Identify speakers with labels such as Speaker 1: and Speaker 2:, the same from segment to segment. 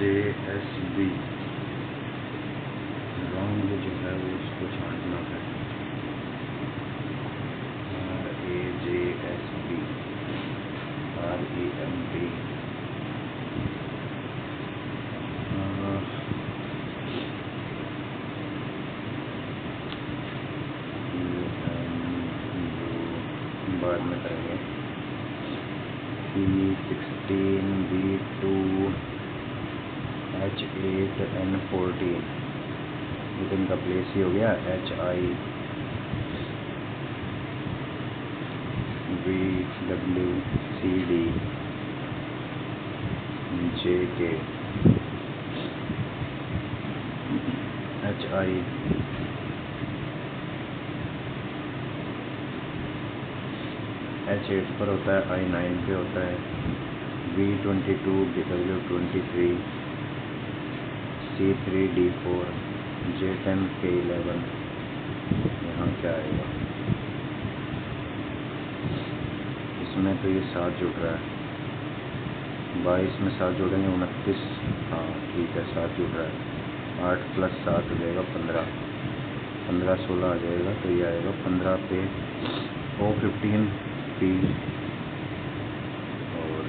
Speaker 1: AJSB wrong जो है वो उसको छांटना है। RAJSB REMB बाद में करेंगे। P16 B2 H8 N14 लेकिन का प्लेस ही हो गया HI VW CD JK HI H8 पर होता है, I9 पे होता है, V22 W23 C3 D4 J10 K11। यहाँ क्या आएगा इसमें? तो ये 7 जुड़ रहा है, 22 में 7 जोड़ेंगे 29। हाँ ठीक है, 7 जुड़ रहा है। 8 + 7 हो जाएगा 15, 15 16 आ जाएगा, तो ये आएगा 15 पे O15 P और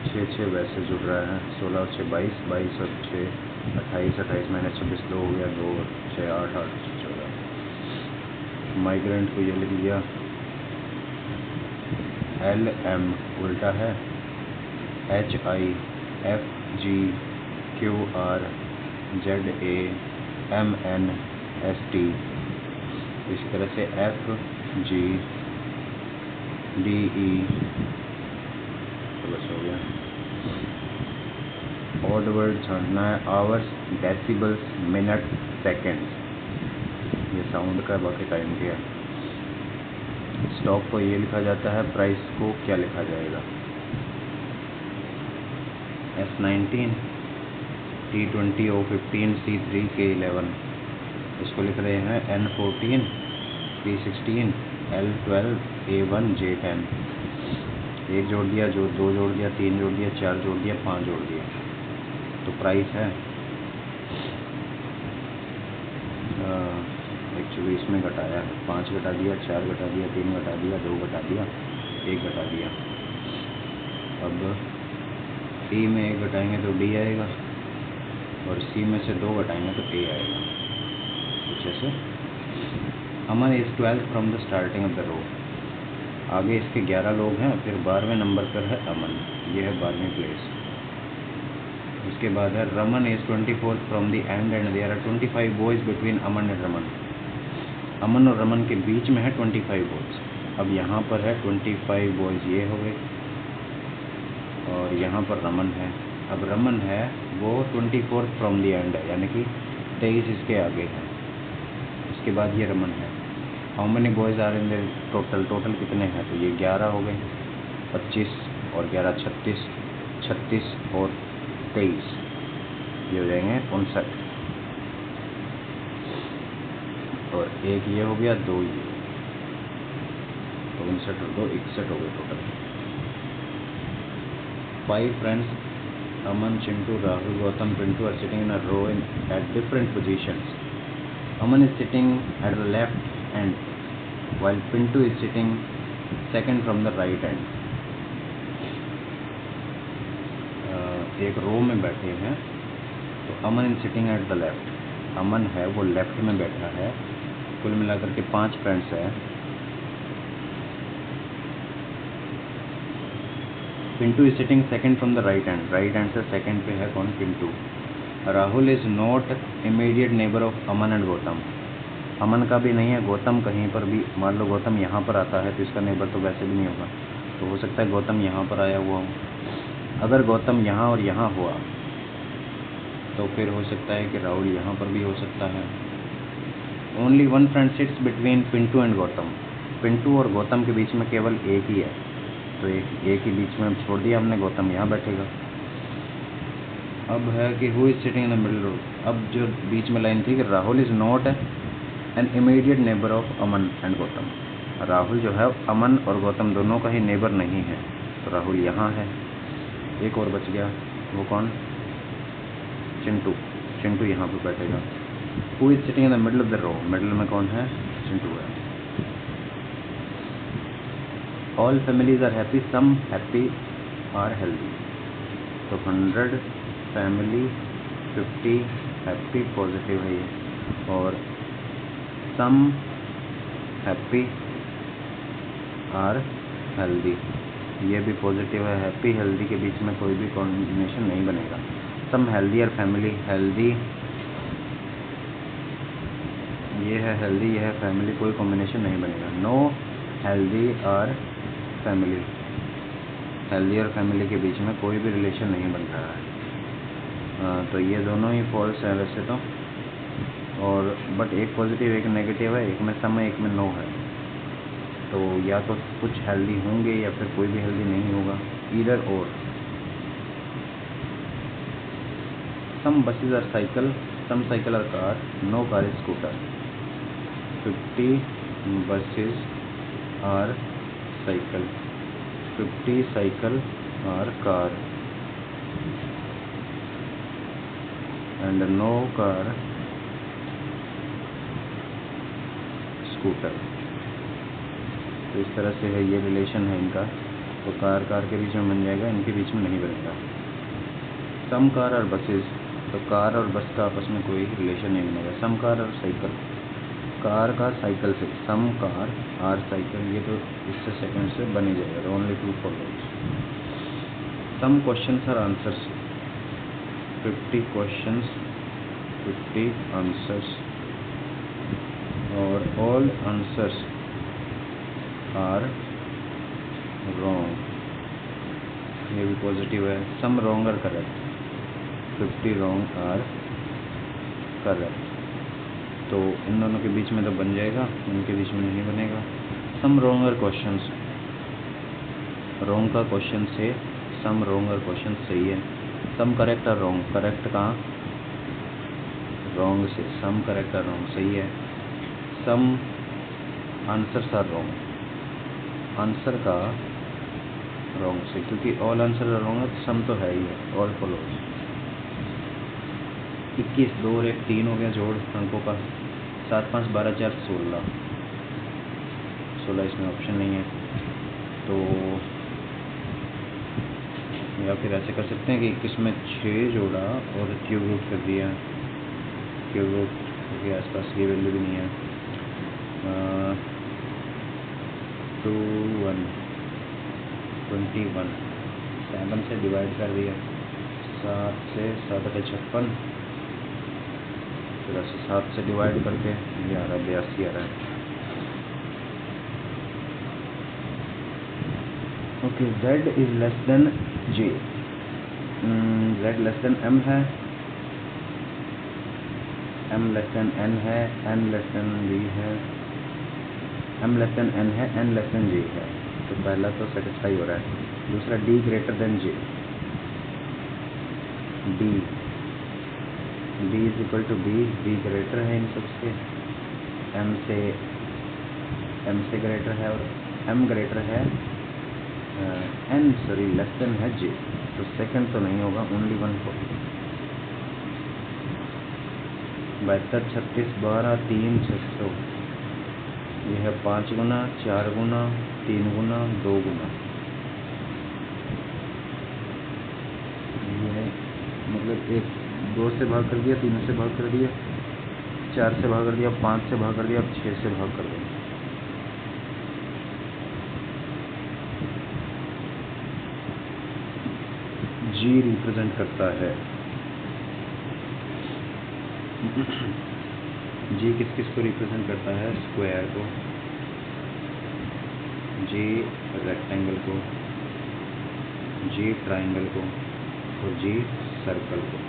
Speaker 1: 6 वैसे जुड़ रहा है। 16 और 6 22, 22 और 6 28, 28 मैंने 26 2 हो गया, 2 और 6 8, 8 14। माइग्रेंट को ये लिख दिया LM उल्टा है HI FG QR ZA MN ST। इसी तरह से FG DE तो बस हो गया। ऑड वर्ड छांटना है आवर्स डेसिबल्स मिनट सेकेंड्स, ये साउंड का बाकी टाइम किया। स्टॉक को ये लिखा जाता है, प्राइस को क्या लिखा जाएगा? S19 T20 O15 C3 K11, इसको लिख रहे हैं N14 P16 L12 A1 J10। 1 जोड़ दिया, जो 2 जोड़ दिया, 3 जोड़ दिया, 4 जोड़ दिया, 5 जोड़ दिया, तो प्राइस है एक्चुअली इसमें घटाया है। 5 घटा दिया, 4 घटा दिया, 3 घटा दिया, 2 घटा दिया, 1 घटा दिया। अब E में 1 घटाएंगे तो D आएगा और C में से 2 घटाएंगे तो A आएगा। कुछ ऐसे। Aman is 12th from the starting of the row. आगे इसके 11 लोग हैं, फिर 12वें नंबर पर है अमन, ये है 12वीं प्लेस। उसके बाद है Raman is 24th from the end and there are 25 boys between Aman and Raman. Aman और रमन के बीच में है 25 बॉयज़। अब यहाँ पर है 25 बॉयज़, ये हो गए, और यहाँ पर रमन है। अब रमन है वो 24th फ्रॉम द एंड है, यानी कि 23 इसके आगे है। इसके बाद ये रमन है। How many boys are in the total? Total कितने हैं? तो ये 11 हो गए, 25 और 11 36, 36 और 23, ये हो जाएंगे 59। और एक ये हो गया, 2 ये, तो 59 और 2 61 हो गए total. 5 friends Aman, Chintu, Rahul, Gautam, Pintu are sitting in a row at different positions. Aman is sitting at the left end, while Pintu is sitting second from the right end. एक रो में बैठे हैं, तो Aman is sitting at the left. Aman है वो left में बैठा है। कुल मिलाकर के 5 फ्रेंड्स हैं। Pintu is sitting second from the right hand, right hand से सेकंड पे है कौन? Pintu. Rahul is not immediate neighbour of Aman and Gautam. Aman का भी नहीं है, गौतम कहीं पर भी, मान लो गौतम यहाँ पर आता है तो इसका नेबर तो वैसे भी नहीं होगा, तो हो सकता है गौतम यहाँ पर आया हुआ हो। अगर गौतम यहाँ और यहाँ हुआ तो फिर हो सकता है कि राहुल यहाँ पर भी हो सकता है। Only 1 friend sits between Pintu and Gautam. Pintu और गौतम के बीच में केवल एक ही है, तो एक ही बीच में छोड़ दिया हमने, गौतम यहाँ बैठेगा। अब है कि who is sitting in the middle road. अब जो बीच में लाइन थी कि Rahul is not an immediate neighbour of Aman and Gautam. Rahul जो है अमन और गौतम दोनों का ही नेबर नहीं है, तो राहुल यहाँ है। एक और बच गया, वो कौन? चिंटू। चिंटू यहाँ पे बैठेगा। Who is sitting in the middle of the row, middle में कौन है? चिंटू है। All families are happy, some happy are healthy. तो 100 फैमिली, 50 हैप्पी, पॉजिटिव है ये, और सम हैप्पी आर हेल्दी, ये भी पॉजिटिव है। हैप्पी हेल्दी के बीच में कोई भी कॉम्बिनेशन नहीं बनेगा। Some healthy are family, healthy ये है, हेल्दी ये है, फैमिली कोई कॉम्बिनेशन नहीं बनेगा। No healthy are family, healthy और फैमिली के बीच में कोई भी रिलेशन नहीं बन रहा है। तो ये दोनों ही फॉल्स है वैसे तो, और बट एक पॉजिटिव एक नेगेटिव है, एक में सम है एक में नो है। तो या तो कुछ हेल्दी होंगे या फिर कोई भी हेल्दी नहीं होगा, either or. Some buses are cycle, some cycle are car, no car is scooter. 50 buses are cycle, 50 cycle are car, and no car scooter। तो इस तरह से है, ये रिलेशन है इनका। तो कार कार के बीच में बन जाएगा, इनके बीच में नहीं बनेगा। सम कार और बसेज, तो कार और बस का आपस में कोई रिलेशन नहीं बनेगा। सम कार और साइकिल, कार का साइकिल से, सम कार आर साइकिल, ये तो इससे सेकंड से बन ही जाएगा। Only two follows. Some questions are answers, 50 questions, 50 answers, और ऑल आंसर्स आर रॉन्ग, ये भी पॉजिटिव है। Some wrong are correct, 50 wrong are correct. तो इन दोनों के बीच में तो बन जाएगा, इनके बीच में नहीं बनेगा। Some wrong are questions, wrong का क्वेश्चन से सम रॉन्ग आर क्वेश्चन सही है। Some correct are wrong, correct का रॉन्ग से, सम करेक्ट आर रॉन्ग सही है। Some answers are wrong, answer का रॉन्ग से, क्योंकि ऑल आंसर आर रॉन्ग है तो सम तो है ही है, ऑल फॉलोज। 21 2 और 1 3 हो गया जोड़ अंकों का। 7 5 12 4 16, 16 इसमें ऑप्शन नहीं है। तो या फिर ऐसे कर सकते हैं कि 21 में 6 जोड़ा और क्यूब रूट कर दिया, क्यूब रूट के आसपास की वैल्यू भी नहीं है। 2 1 21, 7 से डिवाइड कर दिया, 7 से 7 के 56, फिर ऐसे 7 से डिवाइड करके ये आ रहा है 82 आ रहा है। Okay, z is less than j, z less than m है, m लेस देन n है, n लेस देन b है, m लेस देन n है, n लेस देन j है। तो पहला तो सेटिस्फाई हो रहा है। दूसरा d greater than j, d is equal to b greater है इन सबसे, m से ग्रेटर है, और m ग्रेटर है लेस देन है j। तो सेकंड तो नहीं होगा, ओनली वन को। 72 36 12 3 600, ये है 5 गुना 4 गुना 3 गुना 2 गुना, ये मतलब 1 2 से भाग कर दिया, 3 से भाग कर दिया, 4 से भाग कर दिया, 5 से भाग कर दिया, अब 6 से भाग कर दिया। जी रिप्रेजेंट करता है, जी किस किस को रिप्रेजेंट करता है? स्क्वायर को, जी रेक्टेंगल को, जी ट्राइंगल को, और जी सर्कल को,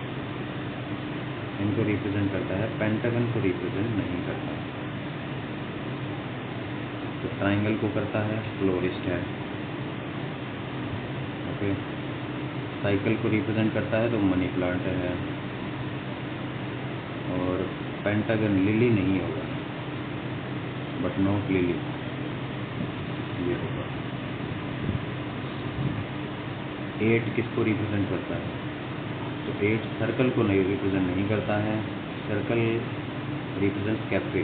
Speaker 1: इनको रिप्रेजेंट करता है। पेंटागन को रिप्रेजेंट नहीं करता। तो ट्राइंगल को करता है, फ्लोरिस्ट है। ओके, साइकिल को रिप्रेजेंट करता है तो मनी प्लांट है। और पेंटागन लिली नहीं होगा, बट नॉट लिली, ये होगा। 8 किसको रिप्रेजेंट करता है? तो 8 सर्कल को नहीं रिप्रेजेंट नहीं करता है, circle represent cafe.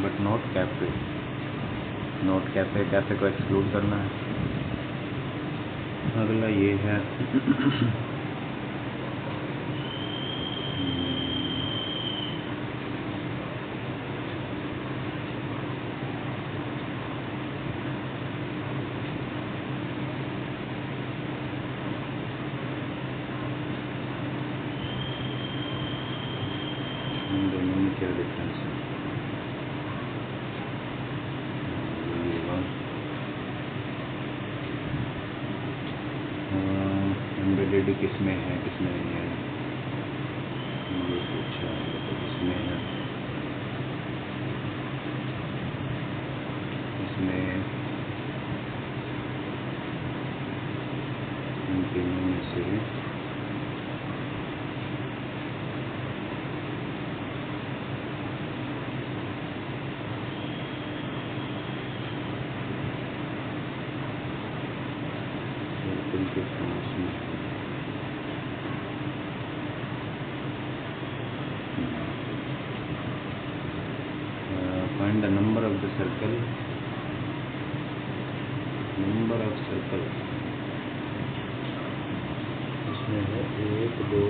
Speaker 1: But not cafe, not cafe, cafe को एक्सक्लूड करना है। अगला ये है इन दोनों में क्या डिफरेंस है? एम्बेडेड किस में है, किस में नहीं है, ये पूछा है। तो इसमें है, इसमें इन तीनों में से के पास में find the number of the circle, number of circle इसमें है 1 2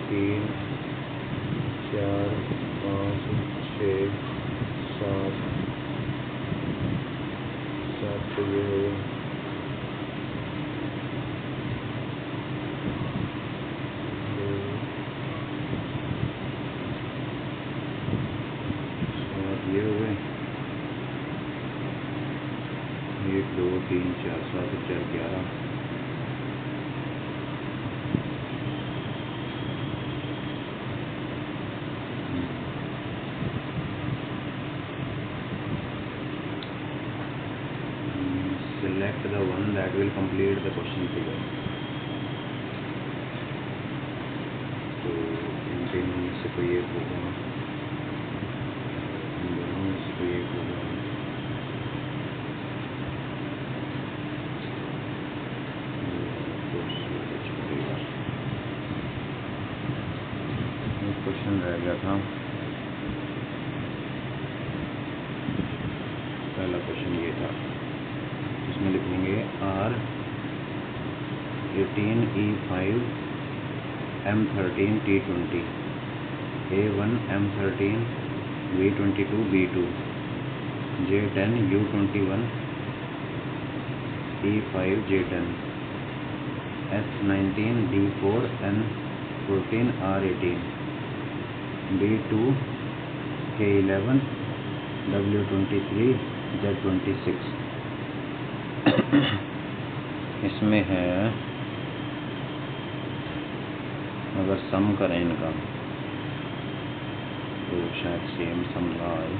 Speaker 1: 3 4 5 6 7 7 तो ये हो गए, ये हो गए 1 2 3 4 7 4 11। Select the one that will complete the question figure। तो इन तीनों में से कोई एक होगा, इन दोनों में से कोई एक होगा। क्वेश्चन रह गया था, पहला क्वेश्चन ये था, इसमें लिखेंगे R18E5 M13 T20 A1 M13 V22 B2 J10 U21 E5 J10 S19 D4 N14 R18 B2 K11 W23 Z26। इसमें है, अगर सम करें इनका तो शायद सेम सम रहा है।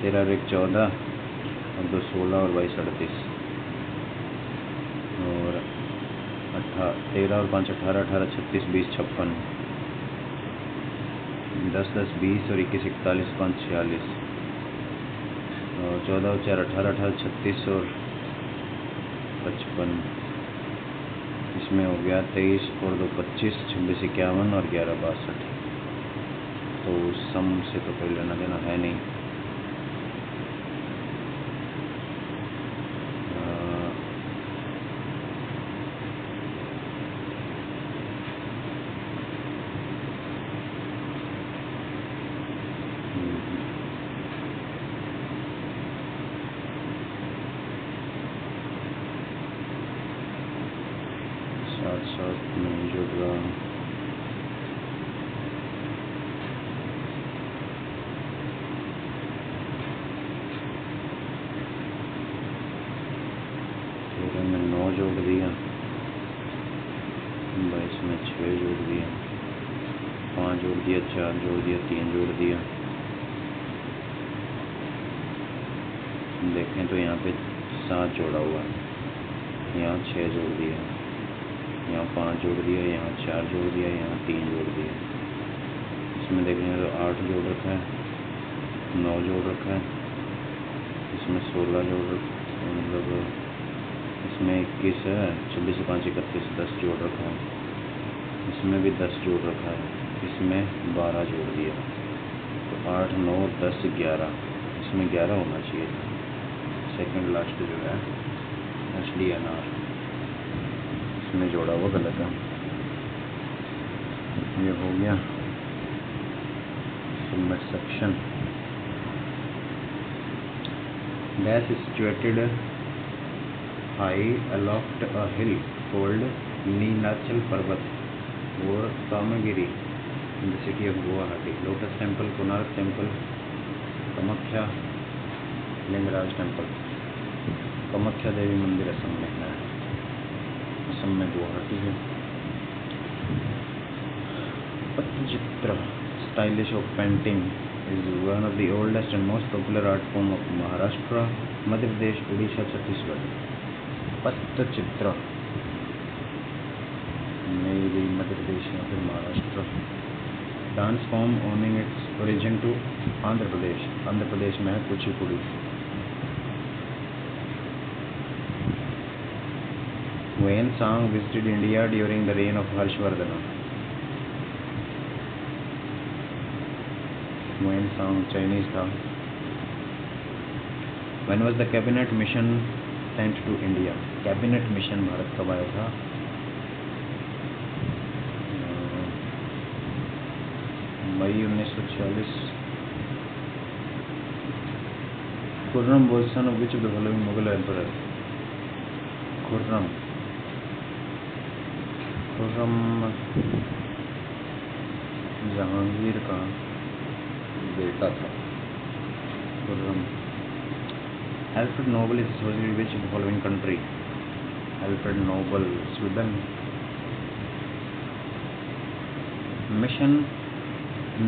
Speaker 1: 13 और 1 14 और 2 16 और 22 38 और 13 और 5 18 18 36 20 56 10 10 20 और 21 41 5 46 और 14 और 4 18 18 36 और 55। इसमें हो गया 23 और 2 25 26 51 और 11 62। तो सम से तो कोई लेना देना है नहीं। साथ साथ नहीं जुड़ रहा। तेरह में 9 जोड़ दिया, 22 में 6 जोड़ दिया, 5 जोड़ दिया, 4 जोड़ दिया, 3 जोड़ दिया। देखें तो यहाँ पे 7 जोड़ा हुआ है, यहाँ 6 जोड़ दिया। यहाँ 5 जोड़ दिया, यहाँ 4 जोड़ दिया, यहाँ 3 जोड़ दिया। इसमें देखेंगे तो 8 जोड़ रखा है, 9 जोड़ रखा है, इसमें 16 जोड़ मतलब इसमें 21 है, 26 5 31 10 जोड़ रखा है, इसमें भी 10 जोड़ रखा है, इसमें 12 जोड़ दिया, तो 8 9 10 11, इसमें 11 होना चाहिए था। सेकंड लास्ट जो है HDNR, इसमें जोड़ा हुआ गलत है। ये हो गया submit section. Dash situated high aloft a hill called Nilachal Parvat or Kamagiri in the city of Guwahati. Lotus temple, Konark temple, Kamakhya Lingaraj temple. Kamakhya देवी मंदिर असम में है, असम में गुवाहाटी है। Pattachitra stylish of painting is one of the oldest and most popular art form of Maharashtra, Madhya Pradesh, Odisha, Chhattisgarh. Pattachitra maybe Madhya Pradesh या फिर Maharashtra. Dance form owning its origin to Andhra Pradesh, Andhra Pradesh में है Kuchipudi. When Sang visited India during the reign of Harshvardhana. When Sang Chinese था। When was the cabinet mission sent to India? Cabinet mission Bharat कब आया था? मई 1946। Khurram was son of which of the following Mughal emperor? Khurram Jahangir का बेटा था। Khurram. Alfred Nobel is associated with which of the following country? Alfred Nobel, Sweden। Mission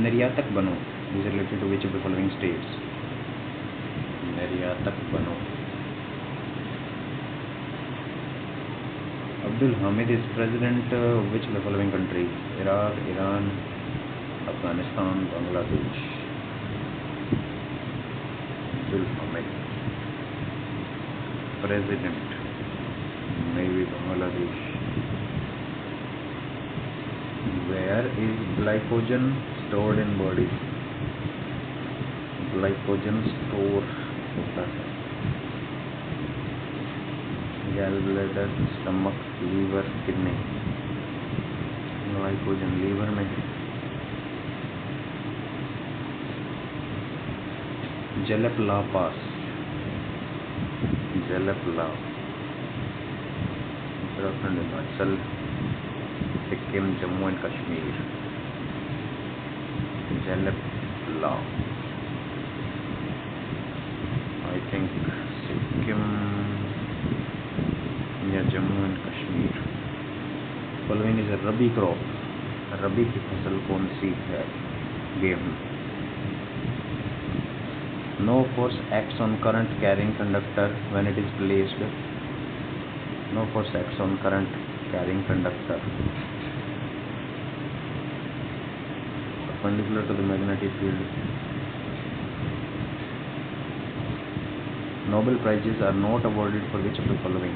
Speaker 1: निर्यातक बनो is related to which of the following states? निर्यातक बनो। Abdul Hamid is president of which of the following country? Iraq, Iran, Afghanistan, Bangladesh। Abdul Hamid president maybe Bangladesh। Where is glycogen stored in body? Glycogen store होता है gallbladder, stomach, liver, kidney। Glycogen liver में। जलपला पास, जलपला Uttarakhand, Himachal, Sikkim, Jammu and Kashmir. जलपला I think Sikkim या Jammu and Kashmir. Following is rabi crop, rabi की फसल कौन सी है? गेहूँ। No force acts on current carrying conductor when it is placed. No force acts on current carrying conductor perpendicular to the magnetic field। Nobel prizes are not awarded for which of the following?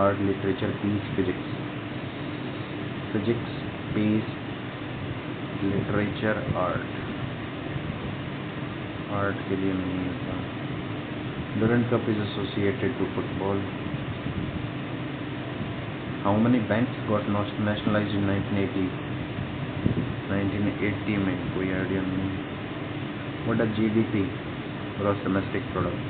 Speaker 1: Art, literature, peace, physics। Physics, peace, literature, art। Art के लिए नहीं होता। Durand Cup is associated to football। How many banks got nationalized in 1980? 1980 में कोई idea नहीं। What is GDP? Gross Domestic Product।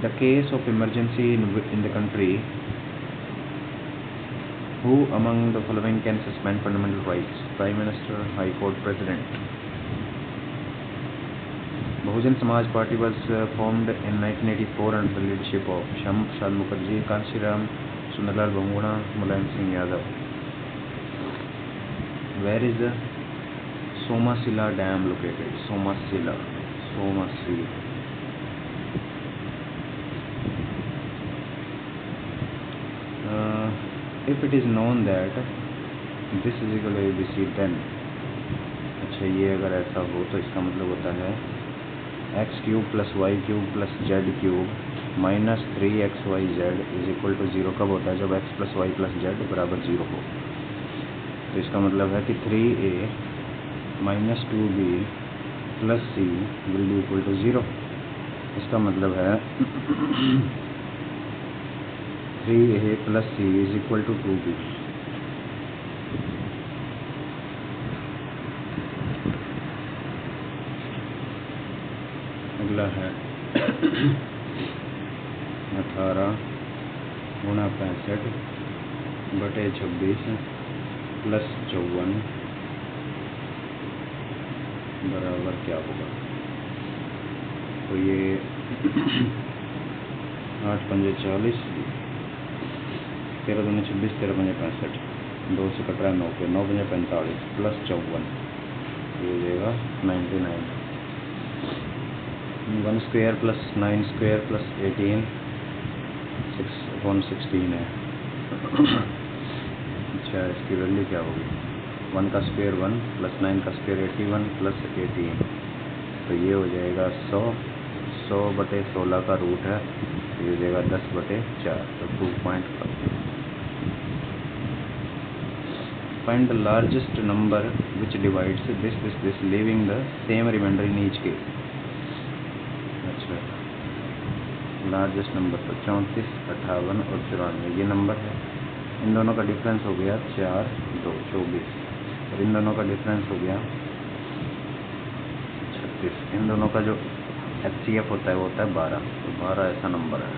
Speaker 1: The case of emergency in the country, who among the following can suspend fundamental rights? Prime Minister, High Court, President। Bahujan Samaj Party was formed in 1984 under the leadership of Shyam Prasad Mukherjee, Kanshiram, Sundarlal Bhanguna, Mulayam Singh Yadav। Where is the Somasila Dam located? Somasila, Somasila। If it is known that this is equal A B C then, अच्छा ये अगर ऐसा हो तो इसका मतलब होता है X cube plus Y cube plus Z cube minus 3xyz is equal to 0 कब होता है? जब x plus Y plus Z बराबर 0 हो। तो इसका मतलब है कि 3a minus 2b plus c will be equal to 0। इसका मतलब है 3a plus c is equal to 2b। अगला है 18 गुणा 65 बटे 26 प्लस 54 बराबर क्या होगा? तो ये 8 पंजे 40, 13 दूनी 26, 13 पंजे 65, 2 से कट रहा है 9 पे, 9 पंजे 45 प्लस 54, ये हो जाएगा 99। 1 स्क्वायर प्लस 9 स्क्वायर प्लस 18 6/16 है। अच्छा इसकी वैल्यू क्या होगी? 1 का स्क्वायर 1 प्लस 9 का स्क्वायर 81 प्लस 18, तो ये हो जाएगा 100। 100 बटे 16 का रूट है, तो ये हो जाएगा 10 बटे 4, तो 2.5। Find the largest number which divides this living the same reminder in each case. अच्छा लार्जेस्ट नंबर तो 34, 58 और 94 ये नंबर है। इन दोनों का डिफरेंस हो गया 4, 2, 24, और इन दोनों का डिफरेंस हो गया 36। इन दोनों का जो HCF होता है वो होता है 12, तो 12 ऐसा नंबर है।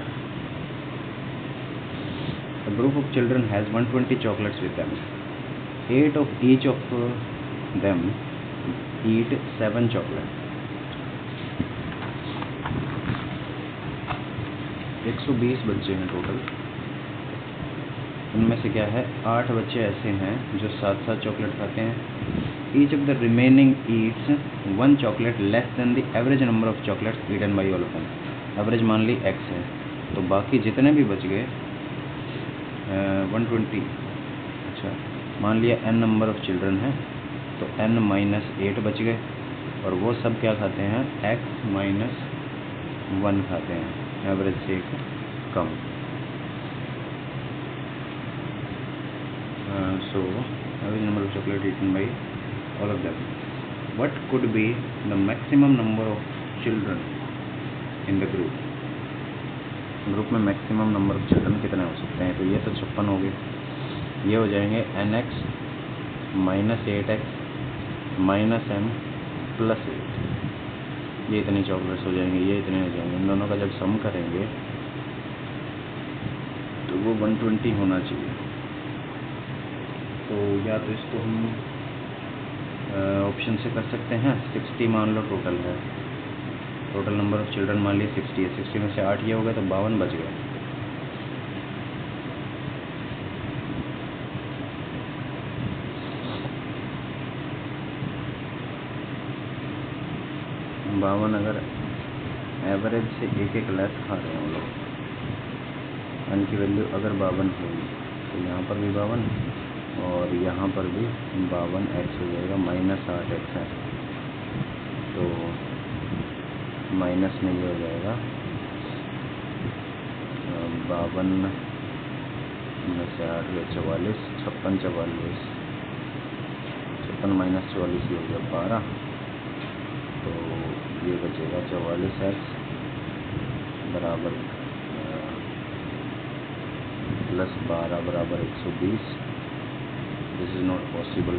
Speaker 1: A group of children has 120 chocolates with them. 8 of each of them eat 7 chocolates. 120 बच्चे हैं टोटल। उनमें से क्या है 8 बच्चे ऐसे हैं जो 7-7 चॉकलेट खाते हैं। Each of the remaining eats 1 chocolate less than the average number of chocolates eaten by all of them. Average मान ली x है, तो बाकी जितने भी बच गए 120। अच्छा मान लिया n नंबर ऑफ चिल्ड्रन है, तो n माइनस 8 बच गए, और वो सब क्या खाते हैं x माइनस 1 खाते हैं, एवरेज से कम। So average number of chocolate eaten by all of them. What could be the maximum number of children in the group? Group में मैक्सिमम नंबर ऑफ चिल्ड्रन कितने हो सकते हैं? तो ये तो 56 हो गए, ये हो जाएंगे nx minus 8x minus m plus 8। ये इतनी चॉकलेट्स हो जाएंगे, ये इतने हो जाएंगे। इन दोनों का जब सम करेंगे तो वो 120 होना चाहिए। तो या तो इसको हम ऑप्शन से कर सकते हैं। 60 मान लो टोटल है, टोटल नंबर ऑफ चिल्ड्रन मान लिए 60 है, 60 में से 8 ये हो गए तो 52 बच गए। बावन अगर एवरेज से एक लेस खा रहे हैं हम लोग, n की वैल्यू अगर 52 होगी तो यहाँ पर भी 52 और यहाँ पर भी 52x हो जाएगा, माइनस 8x है, तो माइनस में ये हो जाएगा 52 में से 8 या 44, 56, 44, 56 माइनस 44 ये हो गया 12, तो ये बचेगा 44x बराबर प्लस 12 बराबर 120। This is not possible.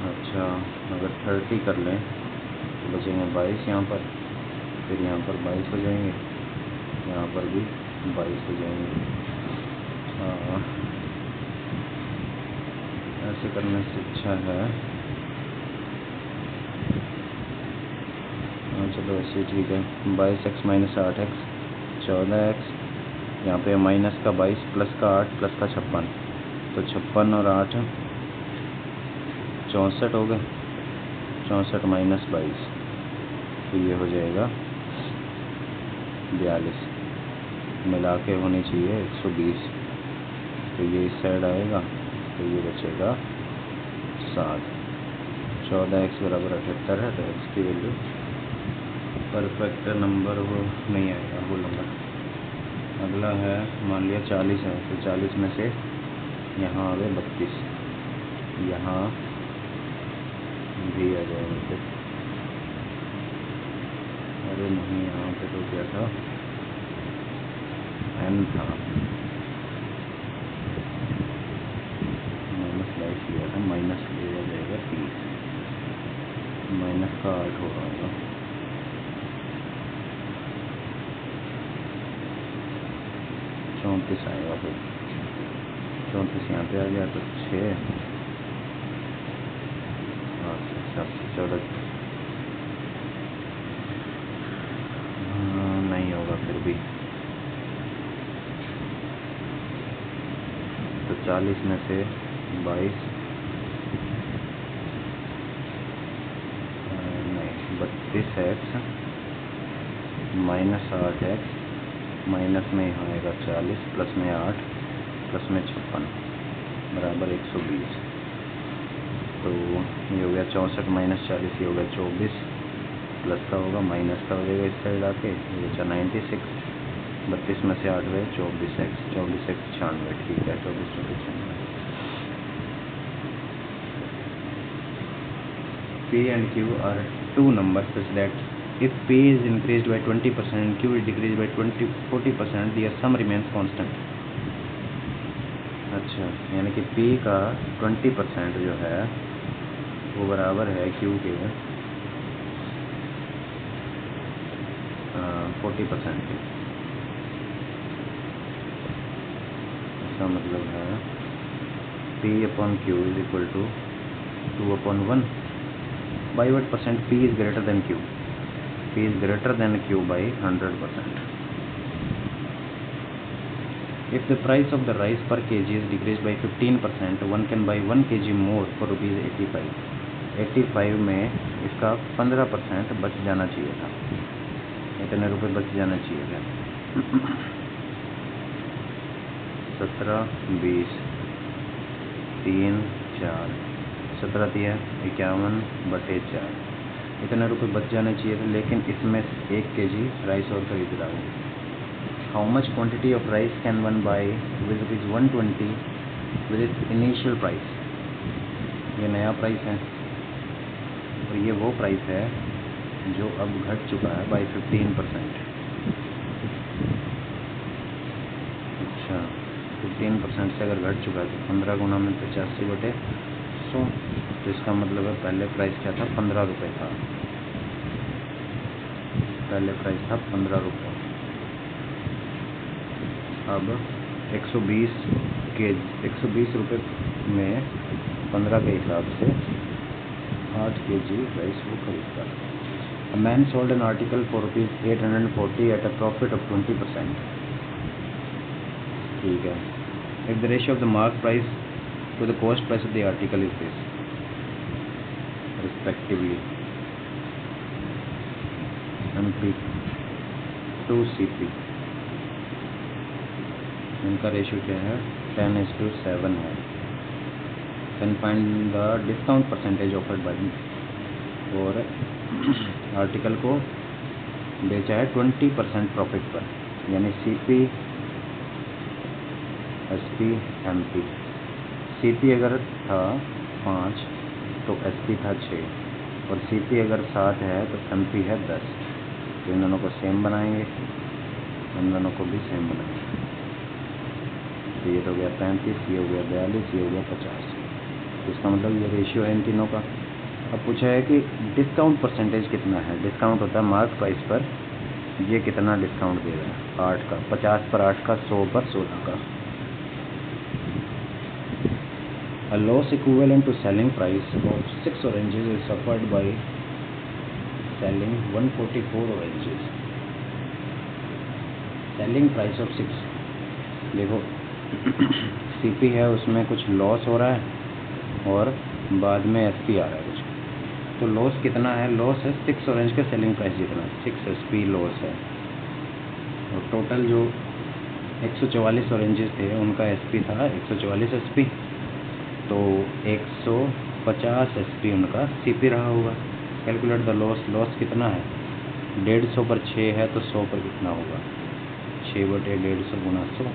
Speaker 1: अच्छा अगर 30 कर लें तो बचेंगे 22 यहाँ पर, फिर यहाँ पर 22 हो जाएंगे, यहाँ पर भी 22 हो जाएंगे। ऐसे करने से अच्छा है, चलो ऐसे ठीक है। 22x माइनस 8x 14x, यहाँ पे माइनस का 22 प्लस का 8 प्लस का 56, तो 56 और 8 64 हो गए, 64 माइनस 22, तो ये हो जाएगा 42, मिला के होनी चाहिए 120। तो ये इस साइड आएगा, तो ये बचेगा 7। 14x बराबर 78 है, तो x की वैल्यू परफेक्ट नंबर वो नहीं आएगा, वो नंबर। अगला है, मान लिया 40 है, तो 40 में से यहाँ आ गए 32, यहाँ भी आ जाएगा फिर। अरे नहीं, यहाँ पे तो क्या था, n था, माइनस लाइफ लिया था, माइनस लिया जाएगा 30, माइनस का 8 हो रहा होगा, 34 आएगा फिर। 34 यहाँ पे आ गया तो 6, 14 नहीं होगा फिर भी। तो 40 में से 22 नहीं 32x माइनस 8x, माइनस में यहाँ आएगा 40, प्लस में 8, प्लस में 56 बराबर 120। तो ये हो गया 64 माइनस 40, ये हो गया 24, प्लस का होगा माइनस का हो जाएगा इस साइड आके, ये बचा 96, 32 में से 8 गए 24x, 96 96, ठीक है 24 96। P and Q are two numbers such that if P is increased by 20% and Q is decreased by 40%, their sum remains constant। अच्छा, यानी कि P का 20% जो है वो बराबर है Q के 40% के। इसका मतलब है P upon Q is equal to 2/1। By what percent P is greater than Q? P is greater than Q by 100%. If the price of the rice per kg is decreased by 15%, one can buy 1 kg more for rupees 85। 85 में इसका 15% बच जाना चाहिए था, इतने रुपए बच जाना चाहिए था। 17 20 3 4 17 दिया 51/4, इतने रुपए बच जाने चाहिए थे, लेकिन इसमें 1 kg राइस और खरीद रहा हूँ। How much quantity of rice can one by with ₹120 with its initial price. ये नया प्राइस है और ये वो प्राइस है जो अब घट चुका है बाई 15%। अच्छा, 15% से अगर घट चुका है तो 15 गुना में 85/100, तो इसका मतलब है पहले प्राइस क्या था, 15 रुपये था। पहले प्राइस था 15 रुपये। अब 120 रुपये में 15 के हिसाब से 8 kg राइस वो खरीदता है। A man sold an article for ₹840 at a profit of 20%। ठीक है। If the ratio of the mark price to the cost price of the article is this, respectively MP to CP, इनका ratio क्या है, 10:7 है। Then find the discount percentage offered by them। और article को बेचा है 20% प्रॉफिट पर, यानी CP SP MP। CP अगर था 5 तो SP था 6, और CP अगर 7 है तो MP है 10। तो इन दोनों को सेम बनाएंगे, इन दोनों को भी सेम बनाएंगे। तो ये तो गया 35, ये हो गया 42, ये हो गया 50। तो इसका मतलब ये रेशियो है इन तीनों का। अब पूछा है कि डिस्काउंट परसेंटेज कितना है। डिस्काउंट होता है मार्क प्राइस पर, ये कितना डिस्काउंट दे रहा है, 8 का, 50 पर 8 का, 100 पर 16 का। A loss equivalent to selling price of 6 oranges is suffered by selling 144 oranges। Selling price of 6, देखो CP है, उसमें कुछ लॉस हो रहा है और बाद में SP आ रहा है कुछ। तो लॉस कितना है, लॉस है 6 ऑरेंज का सेलिंग प्राइस जितना, 6 SP लॉस है। और टोटल जो 144 ऑरेंजेस थे, उनका एसपी था 144 एसपी, तो 150 एसपी उनका सीपी रहा होगा। कैलकुलेट द लॉस, लॉस कितना है, 150 पर 6 है तो 100 पर कितना होगा, 6/150 गुना 100,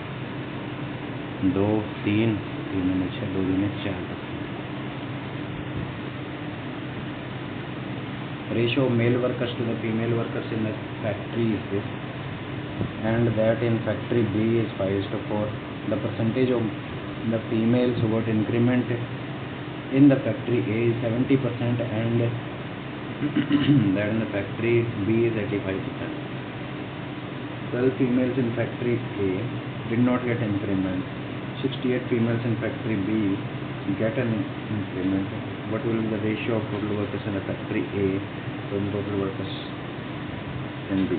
Speaker 1: 2 3 3 में 6, 2 दूनी 4। Ratio of male workers to the female workers in the factory is this, and that in factory B is 5:4. The percentage of the females who got increment in the factory A is 70%, and that in the factory B is 85%. 12 females in factory A did not get increment. 68 females in factory B get an increment. What will be the ratio of total workers in the factory A to the total workers in B?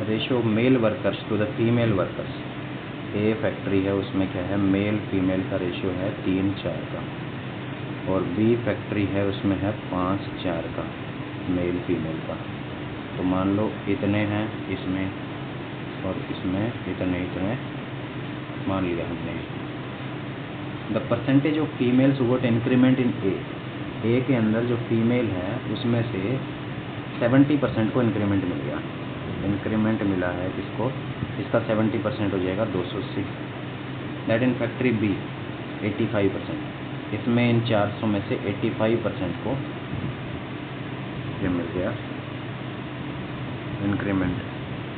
Speaker 1: Ratio male workers to the female workers. A factory है, उसमें क्या है, male female का ratio है 3:4 का, और B factory है, उसमें है 5:4 का मेल फीमेल का। तो मान लो इतने हैं इसमें और इसमें इतने इतने मान लिया हमने। The percentage of females who got increment in A के अंदर जो फीमेल है उसमें से 70% को इंक्रीमेंट मिल गया। इंक्रीमेंट मिला है किसको, इसका 70% हो जाएगा 280। दैट इन फैक्ट्री बी 85%, इसमें इन 400 में से 85% को ये मिल गया इंक्रीमेंट।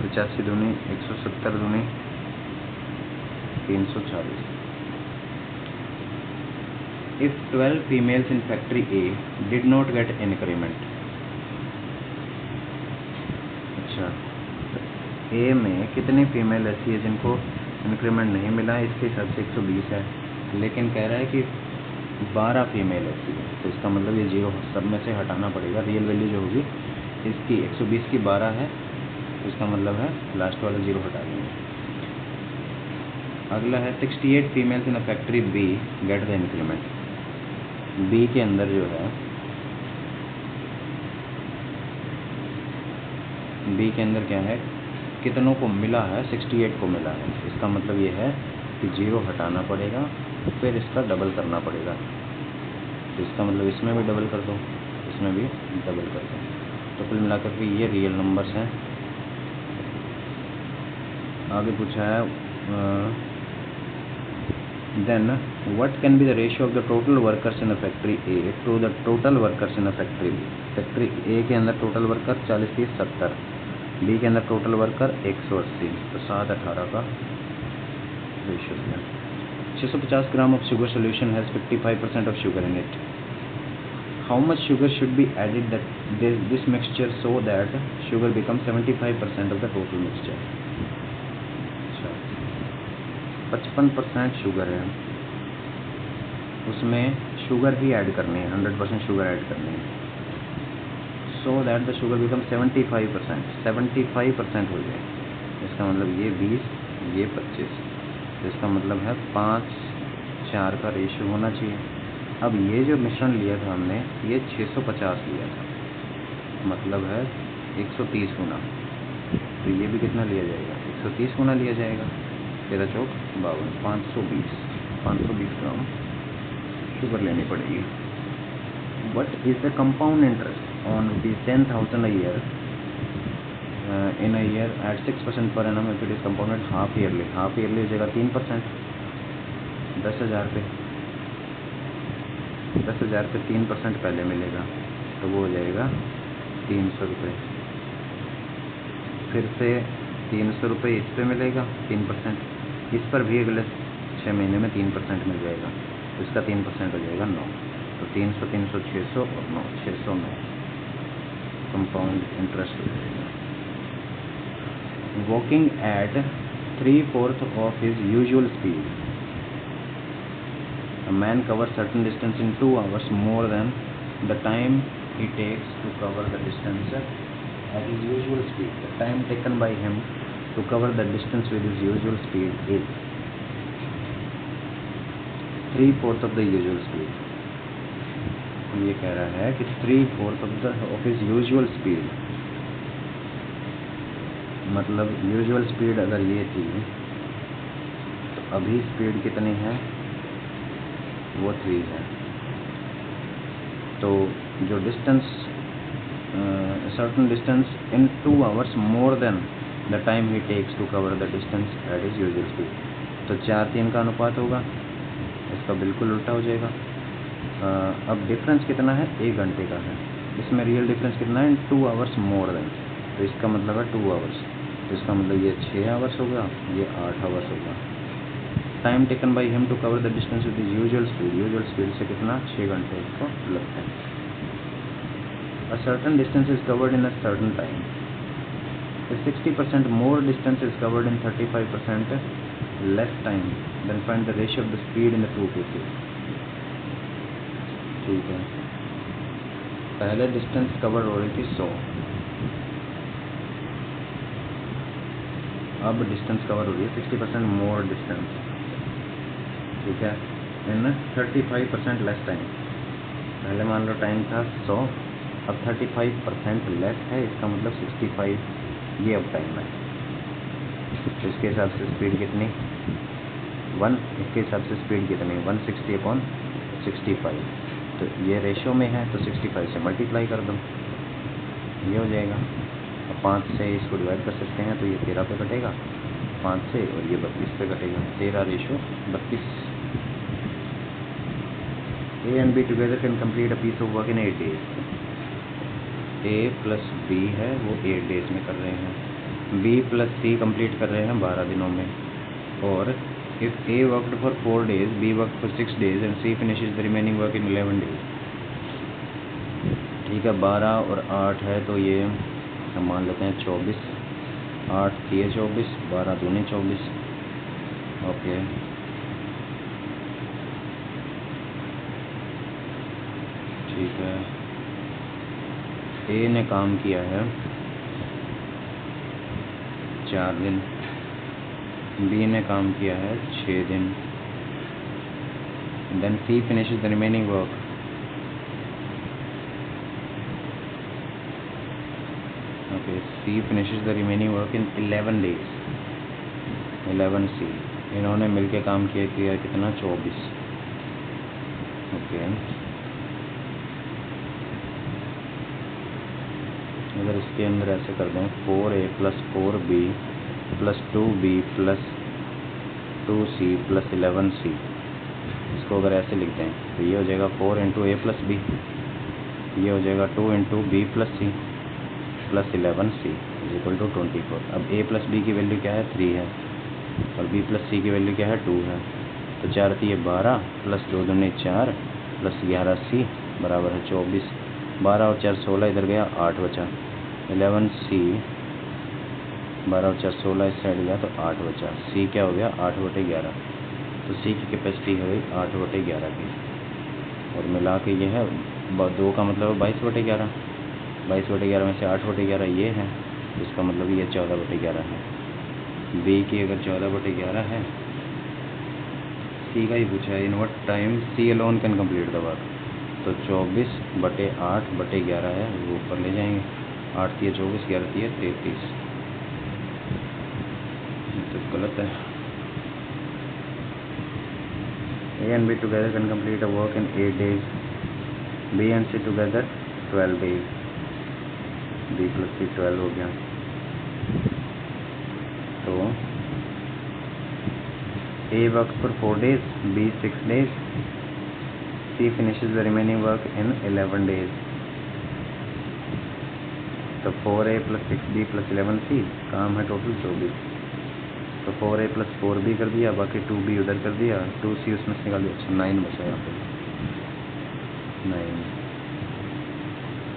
Speaker 1: 85 दूनी 170 दूनी 340। If 12 females in factory A did not gate increment, अच्छा ए में कितनी फीमेल ऐसी है जिनको इंक्रीमेंट नहीं मिला है, इसके हिसाब से 120 है, लेकिन कह रहा है कि 12 फीमेल ऐसी है, तो इसका मतलब ये 0 सब में से हटाना पड़ेगा। रियल वैल्यू जो होगी इसकी 120 की 12 है, तो इसका मतलब है लास्ट वाला 0 हटा देंगे। अगला है 68 females in a factory B get the increment. बी के अंदर जो है, बी के अंदर क्या है, कितनों को मिला है, 68 को मिला है। इसका मतलब ये है कि 0 हटाना पड़ेगा, फिर इसका डबल करना पड़ेगा। तो इसका मतलब इसमें भी डबल कर दो, इसमें भी डबल कर दो, तो कुल मिलाकर के ये रियल नंबर्स हैं। आगे पूछा है then what can be the ratio of the total workers in the factory A to the total workers in the factory B. Factory A के अंदर टोटल वर्कर 40 30 70, बी के अंदर टोटल वर्कर 180, तो 7:18 का रेशियो दिया। 650 gram of sugar solution has 55% of sugar in it. How much sugar should be added that this mixture so that sugar become 75% of the total mixture. 55% sugar है, उसमें sugar ही add करनी है, 100% sugar add करनी है, so that the sugar become 75%, 75% हो जाए। इसका मतलब ये 20 ये 25, तो इसका मतलब है 5:4 का रेशियो होना चाहिए। अब ये जो मिश्रण लिया था हमने, ये 650 लिया था, मतलब है 130 गुना, तो ये भी कितना लिया जाएगा, 130 गुना लिया जाएगा। 13 चौक 52, 520 ग्राम शुगर लेनी पड़ेगी। What is the compound interest on ₹10,000 a year in a year at 6% per annum if it is compounded half yearly हो जाएगा 3%, 10,000 पे 3% पहले मिलेगा, तो वो हो जाएगा 300 रुपये। फिर से 300 रुपये इस पे मिलेगा 3%, इस पर भी अगले 6 महीने में 3% मिल जाएगा, तो इसका 3% हो जाएगा 9, तो 300 300 600 और 9 609 कंपाउंड इंटरेस्ट हो जाएगा। Walking at 3/4 of his usual speed, a man covers certain distance in 2 hours more than the time he takes to cover the distance at his usual speed. The time taken by him to cover the distance with his usual speed is 3/4 of the usual speed. ये कह रहा है कि 3/4 of his usual speed, मतलब usual speed अगर ये थी तो अभी स्पीड कितनी है, वो 3 है। तो जो distance certain distance in 2 hours more than the time he takes to cover the distance at his usual speed, तो 4:3 का अनुपात होगा, इसका बिल्कुल उल्टा हो जाएगा। अब डिफरेंस कितना है, 1 घंटे का है, इसमें रियल डिफरेंस कितना है, 2 hours मोर देन, तो इसका मतलब है 2 hours, तो इसका मतलब ये 6 hours होगा, ये 8 hours होगा। Time taken by him to cover the distance with his usual speed से कितना, 6 घंटे इसको लगते हैं। A certain distance is covered in a certain time. If 60% more distance is covered in 35% less time, then find the ratio of the speed in the two cases. ठीक है, पहले distance cover हो रही थी 100, अब डिस्टेंस कवर हो रही है 60% मोर डिस्टेंस, ठीक है, इन 35% लेस टाइम। पहले मान लो टाइम था 100, अब 35% लेस है, इसका मतलब 65 ये अब टाइम है। तो इसके हिसाब से स्पीड कितनी, 1, इसके हिसाब से स्पीड कितनी, 160/65, तो ये रेशो में है तो 65 से मल्टीप्लाई कर दो, ये हो जाएगा। अब 5 से इसको डिवाइड कर सकते हैं, तो ये 13 पे कटेगा 5 से, और ये 32 पे कटेगा, 13/32। A and B together can complete a piece of work in 8 days. A plus B है वो 8 days में कर रहे हैं, B plus C कंप्लीट कर रहे हैं 12 दिनों में, और if A worked for 4 days, B worked for 6 days and C finishes the remaining work in 11 days. ठीक है, 12 और 8 है तो ये हम मान लेते हैं 24, 8 3 24, 12 दूनी 24, ओके। ठीक है, ए ने काम किया है 4 दिन, बी ने काम किया है 6 दिन, then C finishes the remaining work. Okay, C finishes the remaining work in 11 days, 11 C, इन्होंने मिलके काम किया कितना, 24, ओके। अगर इसके अंदर ऐसे कर दें 4A + 4B + 2B + 2C + 11C, इसको अगर ऐसे लिख दें तो ये हो जाएगा 4 × A + B, ये हो जाएगा 2 × B + C + 11C = 24। अब A + B की वैल्यू क्या है, 3 है, और B + C की वैल्यू क्या है, 2 है, तो 4 × 3 = 12 + 2 दूनी 4 + 11C बराबर है 24। 12 और 4 16, इधर गया 8 बचा, 11C, 12 और 4 16 इस साइड गया तो 8 बचा, C क्या हो गया, 8/11, तो C की कैपेसिटी है 8/11 की, और मिला के ये है 2 का मतलब 22/11, 22/11 में से 8/11 ये है, इसका मतलब ये 14/11 है। B की अगर 14/11 है, C का ही पूछा है, in what time C alone can complete the work, तो 24/8/11 है, वो ऊपर ले जाएंगे, 8 × 3 = 24, 11 × 3 = 33, तो गलत है। A and B together can complete a work in 8 days, B and C together 12 days, B + C 12 हो गया, तो A works for 4 days, B 6 days, C finishes the remaining work in 11 days, तो 4A + 6B + 11C काम है total 24, तो 4A + 4B कर दिया, बाकी 2B उधर कर दिया, 2C उसमें से निकाल दिया, अच्छा 9 बचा यहाँ पे, 9,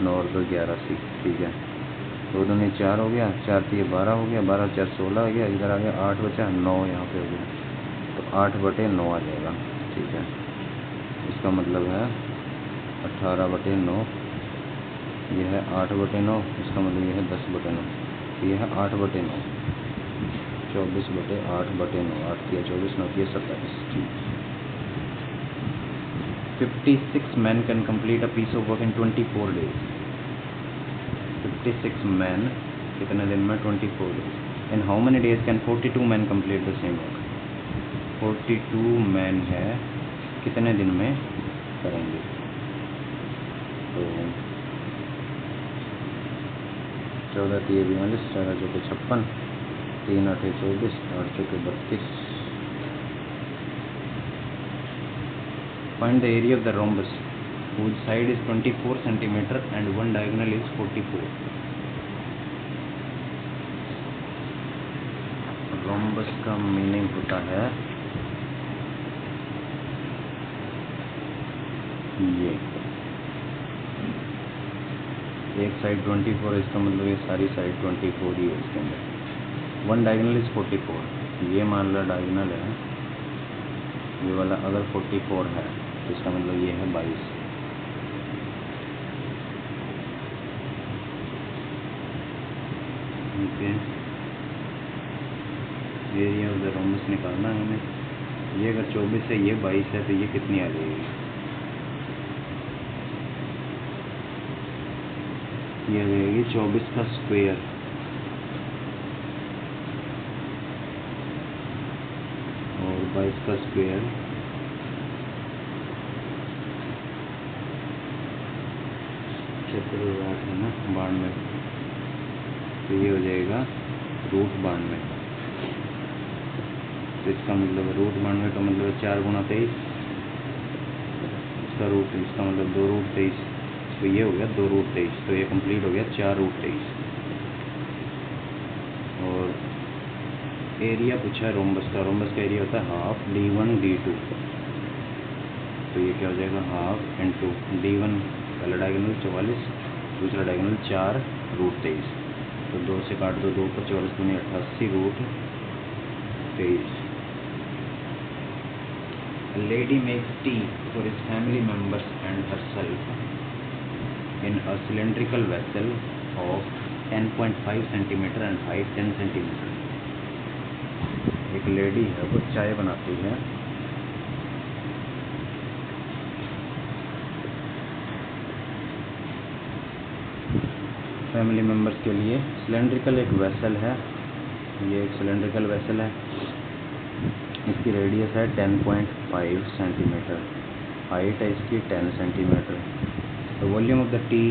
Speaker 1: 9 और 2 11C, ठीक है, 2 दूनी 4 हो गया, 4 × 3 = 12 हो गया, 12 और 4 16 हो गया, इधर आ गया 8 बचा, 9 यहाँ पे हो गया, तो 8/9 आ जाएगा, ठीक है। इसका मतलब है 18/9, यह है 8/9, इसका मतलब यह है 10/9, तो यह है 8/9, 24/8/9, 8 × 3 = 24, 9 × 3 = 27, ठीक। 56 men can complete a piece of work in 24 days. 56 men कितने दिन में? 24 days. In how many days can 42 men complete the same work? 42 men है, कितने दिन में करेंगे? तो 14 3 42, 4 चौके 56, 3 8 24, 8 चौके 32. Find the area of the rhombus whose side is 24 centimeter and one diagonal is 44. Rhombus का मीनिंग होता है ये, एक साइड 24 है, इसका मतलब ये सारी साइड 24 ही है इसके अंदर. वन डायगोनल इज 44, ये मान लो डायगोनल है, ये वाला अगर 44 है तो इसका मतलब ये है 22. Okay, area of the rhombus निकालना है हमें. ये अगर 24 है, ये 22 है, तो ये कितनी आ जाएगी? ये आ जाएगी 24 का स्क्वायर और 22 का स्क्वायर. क्षेत्र है ना 92, तो ये हो जाएगा √92. तो इसका मतलब √92 का मतलब 4 गुणा 23, इसका रूट, इसका मतलब 2√23, तो ये हो गया 2√23. तो ये कंप्लीट हो गया 4√23. और एरिया पूछा है रोम्बस का. रोम्बस का एरिया होता है हाफ D1 D2. तो ये क्या हो जाएगा? हाफ इंटू D1, पहला डायगोनल 44, दूसरा डायगोनल 4√23. तो 2 से काट दो, 2 पर 44 दूनी 88 √23. A lady makes tea for his family members and herself in a cylindrical vessel of 10.5 centimeter and height 10 centimeter. एक लेडी है, वो चाय बनाती है फैमिली मेम्बर्स के लिए. सिलेंड्रिकल एक वेसल है, ये एक सिलेंड्रिकल वेसल है, इसकी रेडियस है 10.5 सेंटीमीटर, हाइट है इसकी 10 सेंटीमीटर. तो volume of the T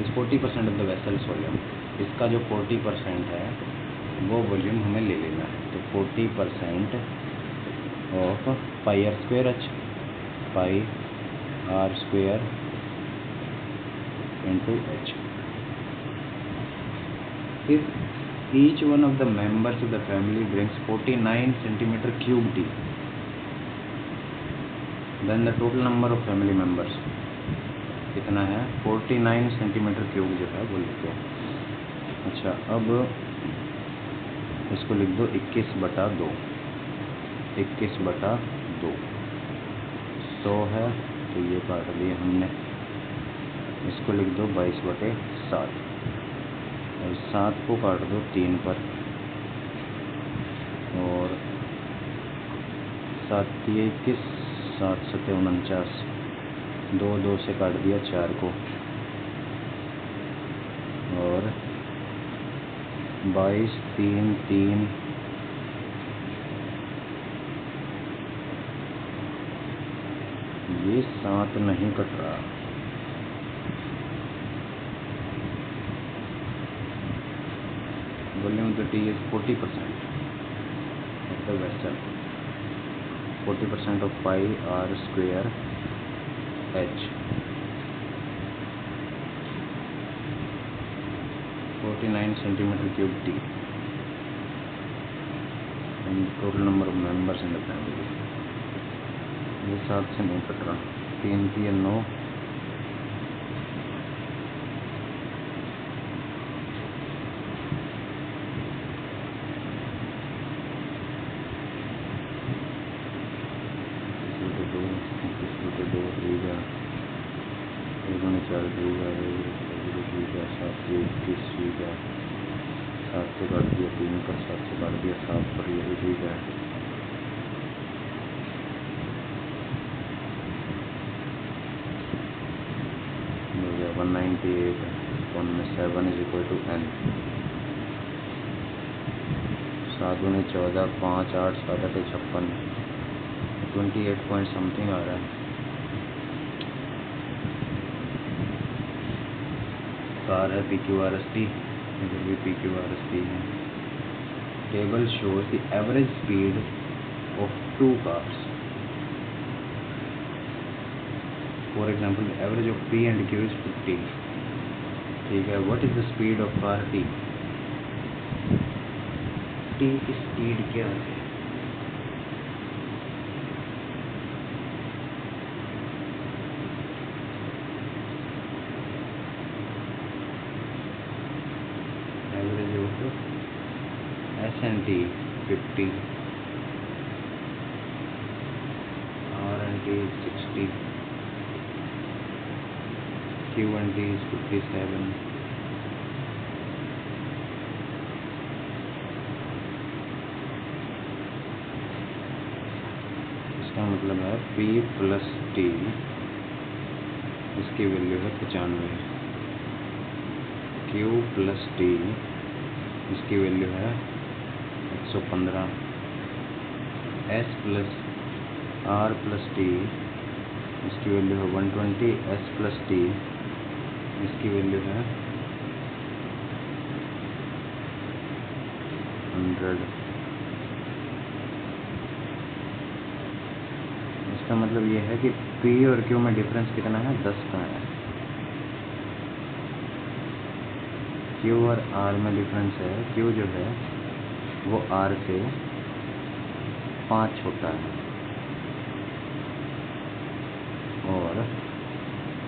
Speaker 1: is 40% of the vessels volume. इसका जो 40% है वो वॉल्यूम हमें ले लेना है. तो 40% of pi r square h, pi r square into h. If each one of the members of the family brings 49 centimeter cube tea, then the total number of family members कितना है? 49 centimetre cube जो है वो लिख दो. अच्छा, अब इसको लिख दो 21/2. 21/2 100 है, तो ये काट दिया हमने. इसको लिख दो 22/7 और 7 को काट दो 3 पर, और 7 × 21, 7 × 7 49, 2 से काट दिया 4 को, और 22 3 3, ये 7 नहीं कट रहा. Volume of the tea is 40% of the vessel. 40% of pi r square h. 49 centimeter cube tea. And total number of members in the family. ये 7 से नहीं कट रहा. 3 3 9. सात से काट दिया 3 पर, 7 से काट दिया 7 पर, यही ठीक है. 198/7 इज इक्वल टू n। 7 दूनी 14, 5 8 7 8 56, 28 पॉइंट समथिंग आ रहा है। कार है PQRST, इधर भी PQRST है। Table shows the average speed of 2 cars. For example the average of P and Q is 50। ठीक है, what is the speed of car T? T की स्पीड क्या है? Average of S and T 50, R and T is 60, Q and T is 57, इसका मतलब है P plus T, इसकी value है 95, Q प्लस T, इसकी वैल्यू है 115, S plus R plus T, इसकी वैल्यू है 120, S प्लस T, इसकी वैल्यू है 100। इसका मतलब ये है कि P और Q में डिफरेंस कितना है? 10 का है। Q और R में डिफरेंस है, Q जो है वो R से 5 छोटा है और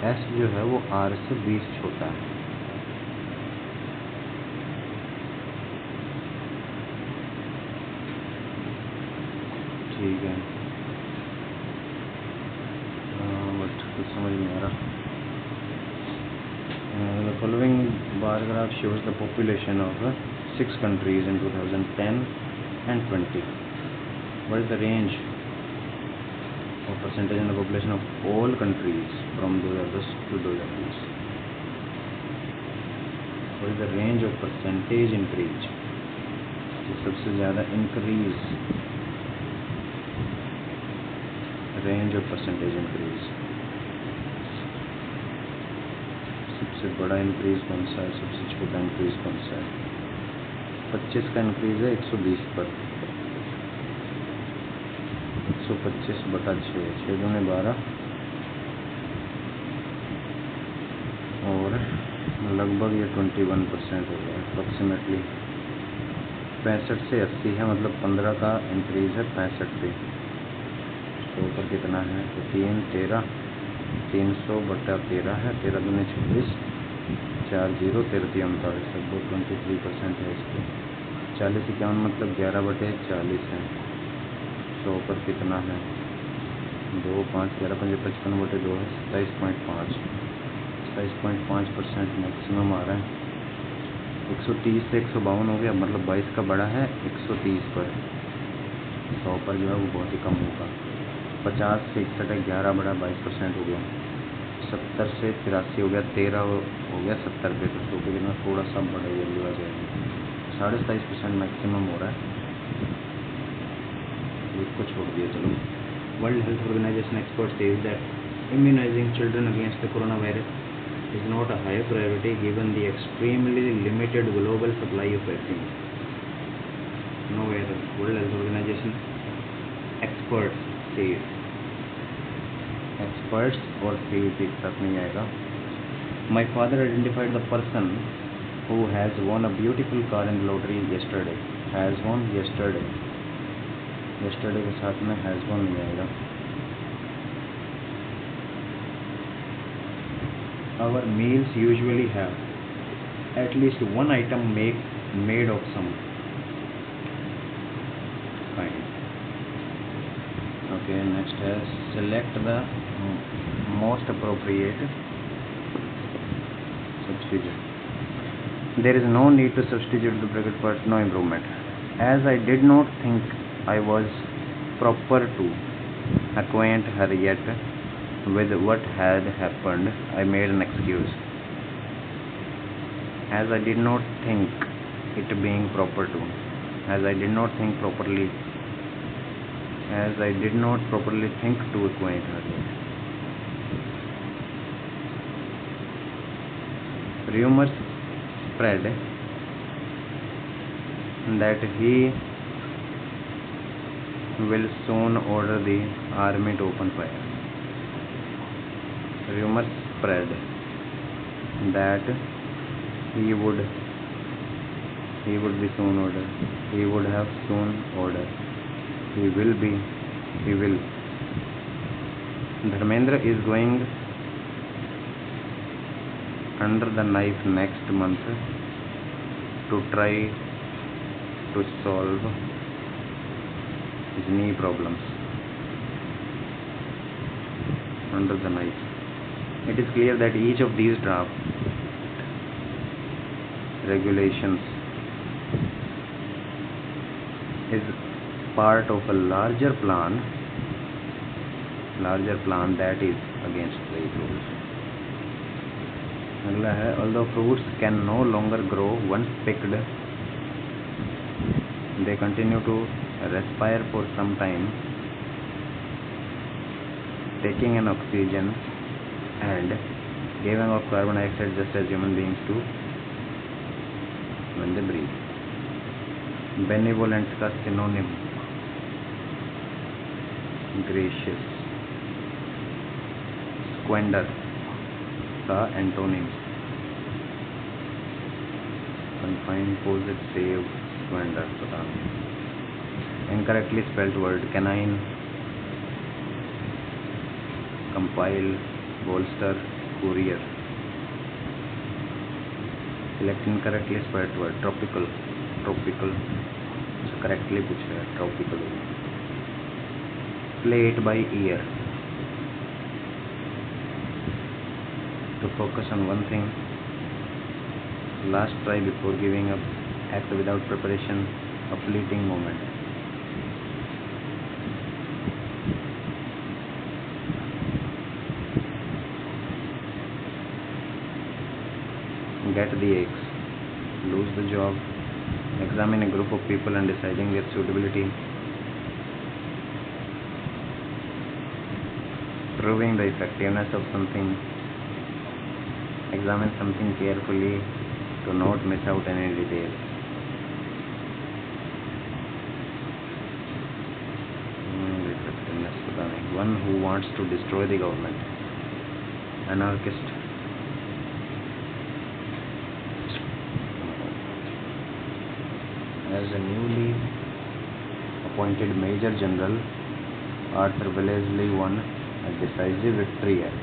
Speaker 1: S जो है वो R से 20 छोटा है। ठीक है, बट कुछ समझ नहीं आ रहा। The following bar graph shows the population of 6 countries in 2010 and 20. What is the range of percentage in the population of all countries from 2010 to 2020? What is the range of percentage increase? सबसे ज़्यादा increase, range of percentage increase, सबसे बड़ा increase कौन सा है, सबसे छोटा increase कौन सा है? 25 का इंक्रीज है 120 पर, 125/6, 6 दूनी 12 और लगभग ये 21% हो गया अप्रॉक्सीमेटली। 65 से 80 है, मतलब 15 का इंक्रीज है 65 पे। तो ऊपर कितना है? तो 3 13, 300/13 है, 13 दूनी 26, 4 0, 13 39, लगभग 23% है इसको। 40 51 मतलब 11/40 है। 100 पर कितना है? 2 5 11 5 55/2 है, 27.5, 27.5% मैक्सिमम आ रहा है। 130 से 152 हो गया, मतलब 22 का बड़ा है 130 पर। 100 पर जो है वो बहुत ही कम होगा। 50 से 61 है, 11 बड़ा 22% हो गया। 70 से 83 हो गया, 13 हो गया 70 पे, तो 100 पे कितना थोड़ा सा बड़ा वैल्यू आ जाएगी। 27.5% मैक्सिमम हो रहा है। इसको छोड़ दिया चलो। World Health Organization expert says that immunizing children against the coronavirus is not a high priority given the extremely limited global supply of vaccines. Nowhere World Health Organization experts say, experts और say एक साथ नहीं आएगा। My father identified the person who has won a beautiful car in lottery yesterday. Has won yesterday. Yesterday के साथ में has won नहीं आएगा। Our meals usually have at least one item made of some kind. Okay, next is select the most appropriate substitute. There is no need to substitute the bracket part, no improvement. As I did not think I was proper to acquaint her yet with what had happened, I made an excuse. as I did not think it being proper to, as I did not think properly, as I did not properly think to acquaint her. Rumors spread that he will soon order the army to open fire. Rumors spread that he would be soon ordered. He would have soon ordered. He will. Dharmendra is going under the knife next month to try to solve his knee problems. Under the knife. It is clear that each of these draft regulations is part of a larger plan that is against trade rules. अगला है, although fruits can no longer grow once picked, they continue to respire for some time, taking in oxygen and giving off carbon dioxide just as human beings do when they breathe. Benevolent का synonym gracious. Squander का antonyms confine, posit, save, squander. पता नहीं. Incorrectly spelled word canine, compile, bolster, courier. Select incorrectly spelled word tropical. So correctly पूछ रहा है tropical. Play it by ear. To focus on one thing. Last try before giving up. Act without preparation. A fleeting moment. Get the eggs. Lose the job. Examine a group of people and deciding their suitability. Proving the effectiveness of something. Examine something carefully to not miss out any detail. One who wants to destroy the government. Anarchist. As a newly appointed Major General, Arthur Wellesley won a decisive victory at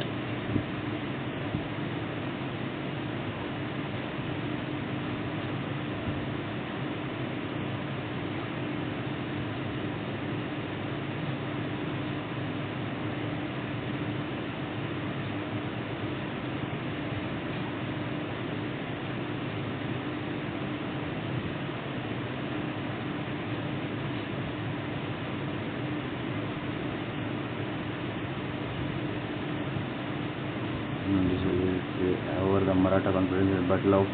Speaker 1: over the Maratha Confederation, Battle of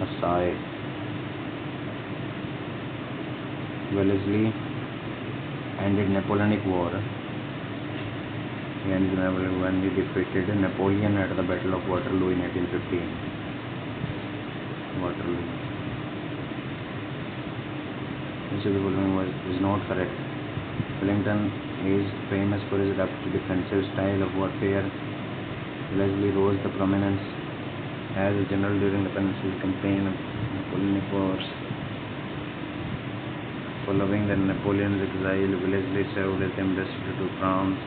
Speaker 1: Assaye. Wellesley ended Napoleonic War. He ended Napoleon when he defeated Napoleon at the Battle of Waterloo in 1815. Waterloo. Which of the following is not correct? Wellington is famous for his rapid defensive style of warfare. Wellesley rose to prominence as a general during the Peninsular Campaign of Napoleonic Wars. Following the Napoleon's exile, Wellesley served as ambassador to France.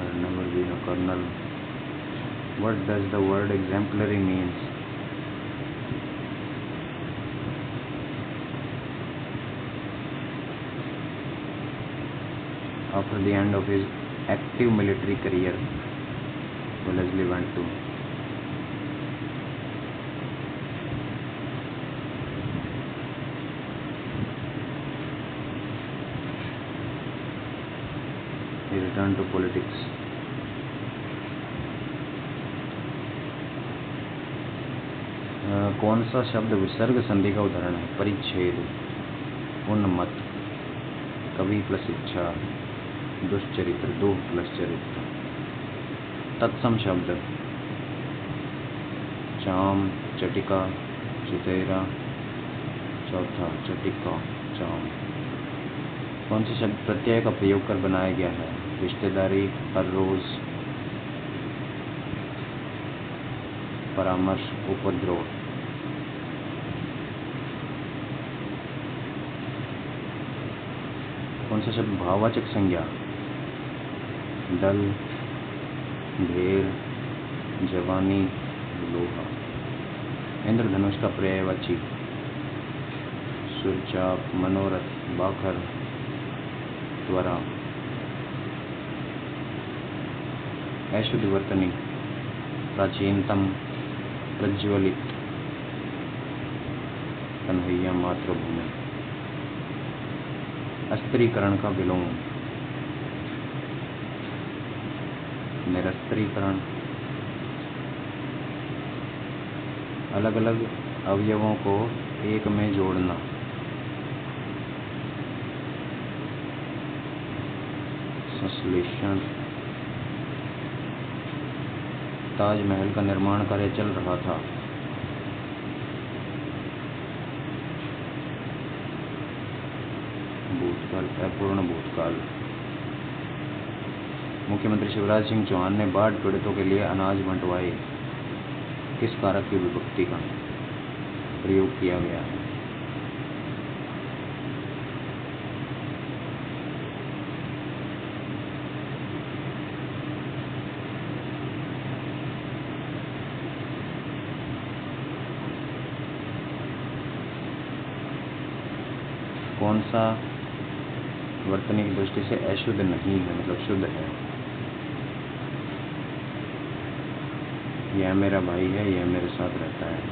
Speaker 1: I've never been a colonel. What does the word exemplary means? After the end of his active military career, Wellesley went to return to politics. कौन सा शब्द विसर्ग संधि का उदाहरण है? परिच्छेद, उन्मत्त, कवि प्लस इच्छा, दुष्चरित्र, दुह प्लस चरित्र। तत्सम शब्द चाम, चटिका, चुतेरा, चौथा चटिका, चाम। कौन सा शब्द प्रत्यय का प्रयोग कर बनाया गया है? रिश्तेदारी, हर रोज, परामर्श, उपद्रव। कौन सा शब्द भाववाचक संज्ञा? दल, ढेर, जवानी, लोहा। इंद्रधनुष का पर्यायवाची? सुरचाप, मनोरथ, बाखर, त्वरा। अशुद्ध वर्तनी, प्राचीनतम, प्रज्वलित, कन्हैया, मातृभूमि। अस्त्रीकरण का विलोम? निरस्त्रीकरण। अलग अलग अवयवों को एक में जोड़ना? संश्लेषण। ताजमहल का निर्माण कार्य चल रहा था। भूतकाल, अपूर्ण भूतकाल। मुख्यमंत्री शिवराज सिंह चौहान ने बाढ़ पीड़ितों के लिए अनाज बंटवाए। किस कारक की विभक्ति का प्रयोग किया गया है? कौन सा वर्तनी की दृष्टि से अशुद्ध नहीं है, मतलब शुद्ध है? यह मेरा भाई है, यह मेरे साथ रहता है।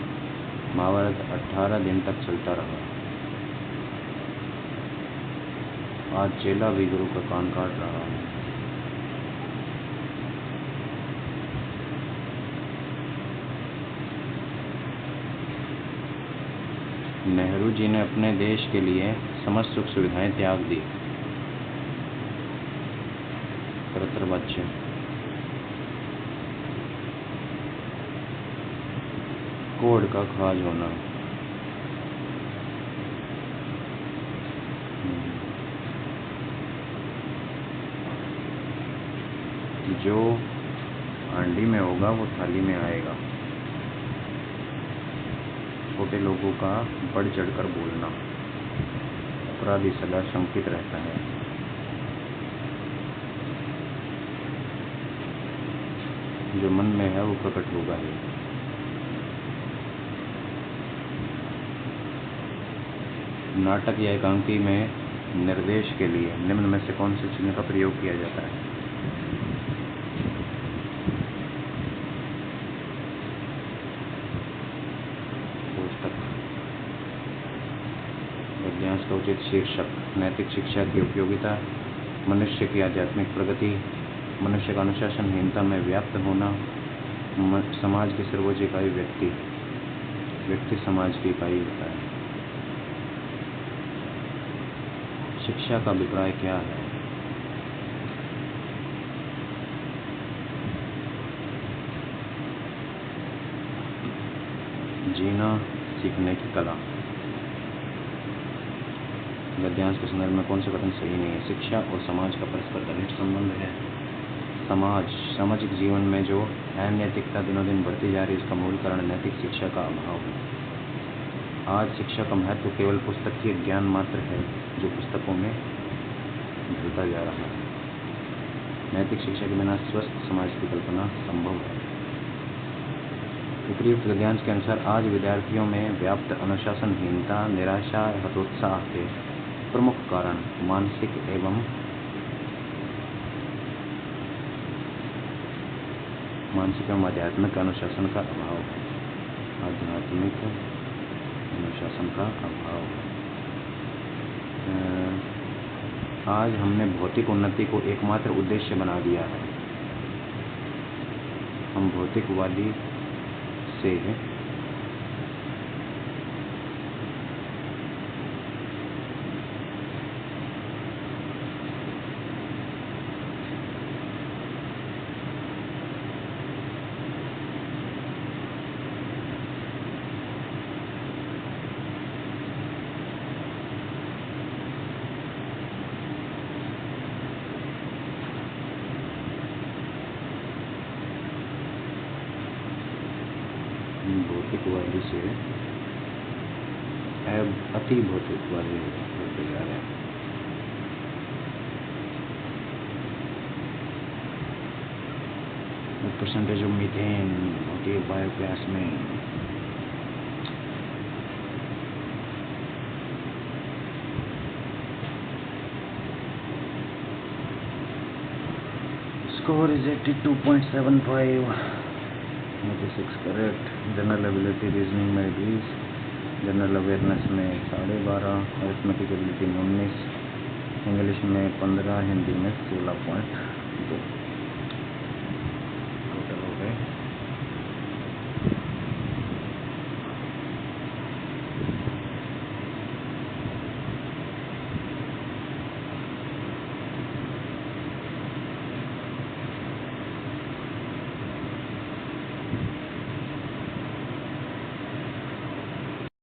Speaker 1: महाभारत 18 दिन तक चलता रहा। आज चेला भी गुरु का कान काट रहा है। नेहरू जी ने अपने देश के लिए समस्त सुख सुविधाएं त्याग दी। कर्तव्य। कोढ़ का खाज होना। जो हांडी में होगा वो थाली में आएगा। छोटे लोगों का बढ़ चढ़कर बोलना। अपराधी सदा शंकित रहता है। जो मन में है वो प्रकट होगा ही। नाटक या एकांकी में निर्देश के लिए निम्न में से कौन से चिन्ह का प्रयोग किया जाता है? गद्यांश का उचित शीर्षक? नैतिक शिक्षा की उपयोगिता, मनुष्य की आध्यात्मिक प्रगति, मनुष्य का अनुशासनहीनता में व्याप्त होना, समाज की सर्वोच्च इकाई व्यक्ति, व्यक्ति समाज की इकाई होता है। शिक्षा का अभिप्राय क्या है? जीना सीखने की कला। गद्यांश के संदर्भ में कौन सा कथन सही नहीं है? शिक्षा और समाज का परस्पर घनिष्ठ संबंध है। समाज, सामाजिक जीवन में जो अनैतिकता दिनों दिन बढ़ती जा रही है, इसका मूल कारण नैतिक शिक्षा का अभाव है। आज शिक्षा का महत्व केवल पुस्तकीय ज्ञान मात्र है, जो पुस्तकों में ढलता जा रहा है। नैतिक शिक्षा के बिना स्वस्थ समाज की कल्पना संभव है। उपयुक्त गद्यांश के अनुसार आज विद्यार्थियों में व्याप्त अनुशासनहीनता, निराशा, हतोत्साह के प्रमुख कारण मानसिक एवं आध्यात्मिक अनुशासन का अभाव है। आध्यात्मिक अनुशासन का अभाव है। आज हमने भौतिक उन्नति को एकमात्र उद्देश्य बना दिया है। हम भौतिकवादी से अति भौतिकवादी होते जा रहे हैं। परसेंटेज ऑफ मीथेन होती है बायोगैस में। Score is 82.75. 86 correct. General ability reasoning में 20, जनरल अवेयरनेस में 12.5, अरिथमेटिक एबिलिटी में 19, इंग्लिश में 15, हिंदी में 16.2।